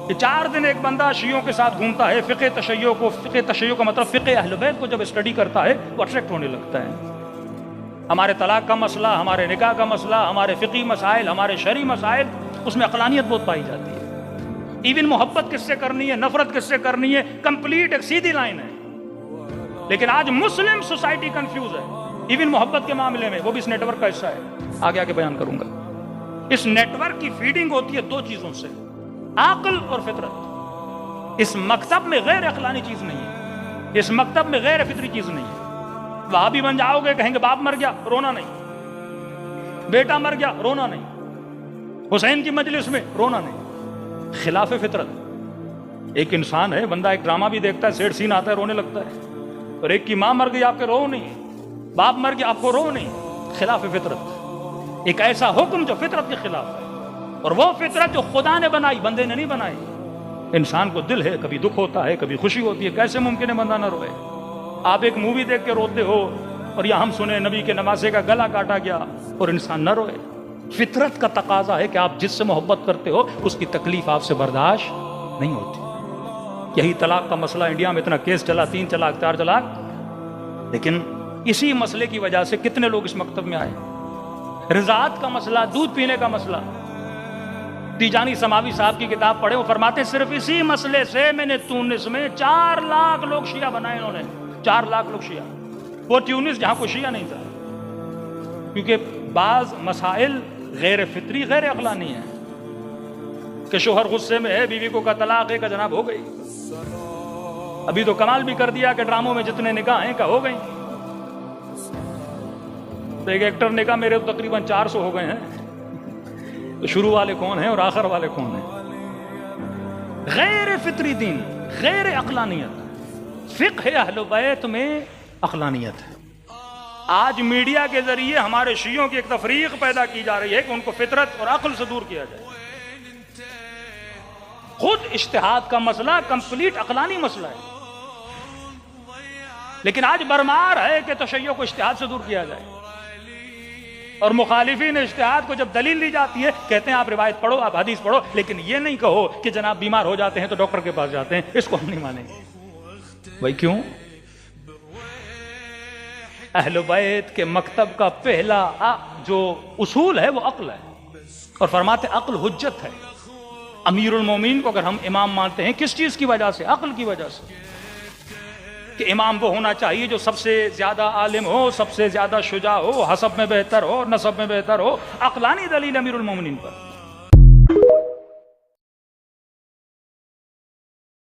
کہ 4 دن ایک بندہ شیعوں کے ساتھ گھومتا ہے، فقہ تشیع کا مطلب فقہ اہل بیت کو جب اسٹڈی کرتا ہے وہ اٹریکٹ ہونے لگتا ہے۔ ہمارے طلاق کا مسئلہ، ہمارے نکاح کا مسئلہ، ہمارے فقہی مسائل، ہمارے شرعی مسائل، اس میں عقلانیت بہت پائی جاتی ہے۔ ایون محبت کس سے کرنی ہے، نفرت کس سے کرنی ہے، کمپلیٹ ایک سیدھی لائن ہے۔ لیکن آج مسلم سوسائٹی کنفیوز ہے ایون محبت کے معاملے میں، وہ بھی اس نیٹ ورک کا حصہ ہے، آگے آگے بیان کروں گا۔ اس نیٹ ورک کی فیڈنگ ہوتی ہے 2 چیزوں سے، عقل اور فطرت۔ اس مکتب میں غیر عقلانی چیز نہیں ہے، اس مکتب میں غیر فطری چیز نہیں ہے۔ وہابی بن جاؤ گے، کہیں گے باپ مر گیا، رونا نہیں، بیٹا مر گیا، رونا نہیں، حسین کی مجلس میں رونا نہیں، خلاف فطرت۔ ایک انسان ہے، بندہ ایک ڈرامہ بھی دیکھتا ہے، سیڈ سین آتا ہے، رونے لگتا ہے، اور ایک کی ماں مر گئی، آپ کے رو نہیں، باپ مر گیا، آپ کو رو نہیں، خلاف فطرت۔ ایک ایسا حکم جو فطرت کے خلاف ہے، اور وہ فطرت جو خدا نے بنائی، بندے نے نہیں بنائی۔ انسان کو دل ہے، کبھی دکھ ہوتا ہے، کبھی خوشی ہوتی ہے، کیسے ممکن ہے بندہ نہ روئے؟ آپ ایک مووی دیکھ کے روتے ہو، اور یا ہم سنیں نبی کے نواسے کا گلا کاٹا گیا اور انسان نہ روئے۔ فطرت کا تقاضا ہے کہ آپ جس سے محبت کرتے ہو اس کی تکلیف آپ سے برداشت نہیں ہوتی۔ یہی طلاق کا مسئلہ انڈیا میں اتنا کیس چلا، 3 طلاق 4 طلاق، لیکن اسی مسئلے کی وجہ سے کتنے لوگ اس مکتب میں آئے۔ رضاعت کا مسئلہ، دودھ پینے کا مسئلہ، تیجانی سماوی صاحب کی کتاب پڑھے، وہ فرماتے ہیں صرف اسی مسئلے سے میں نے تونس میں 4 لاکھ لوگ شیعہ بنائے، انہوں نے 4 لاکھ لوگ شیعہ۔ وہ تیونس جہاں کوئی شیعہ نہیں تھا، کیونکہ بعض مسائل غیر فطری، غیر عقلانی ہیں، کہ شوہر غصے میں ہے، بیوی کو کا طلاق ہے، کا جناب ہو گئی۔ ابھی تو کمال بھی کر دیا کہ ڈراموں میں جتنے نکاح ہیں کا ہو گئی، تو ایک ایکٹر نے کہا میرے تو تقریباً 400 ہو گئے ہیں، تو شروع والے کون ہیں اور آخر والے کون ہیں؟ غیر فطری دین، غیر عقلانیت۔ فقہ اہل بیت میں عقلانیت ہے۔ آج میڈیا کے ذریعے ہمارے شیعوں کی ایک تفریق پیدا کی جا رہی ہے کہ ان کو فطرت اور عقل سے دور کیا جائے۔ خود اجتہاد کا مسئلہ کمپلیٹ عقلانی مسئلہ ہے، لیکن آج برمار ہے کہ تشیع کو اجتہاد سے دور کیا جائے، اور مخالفین اجتہاد کو جب دلیل لی جاتی ہے کہتے ہیں آپ روایت پڑھو، آپ حدیث پڑھو، لیکن یہ نہیں کہو کہ جناب بیمار ہو جاتے ہیں تو ڈاکٹر کے پاس جاتے ہیں، اس کو ہم نہیں مانیں گے۔ بھائی کیوں؟ اہل بیت کے مکتب کا پہلا جو اصول ہے وہ عقل ہے، اور فرماتے عقل حجت ہے۔ امیر المومنین کو اگر ہم امام مانتے ہیں کس چیز کی وجہ سے؟ عقل کی وجہ سے، کہ امام وہ ہونا چاہیے جو سب سے زیادہ عالم ہو، سب سے زیادہ شجاع ہو، حسب میں بہتر ہو، نسب میں بہتر ہو۔ عقلانی دلیل امیر المومنین پر۔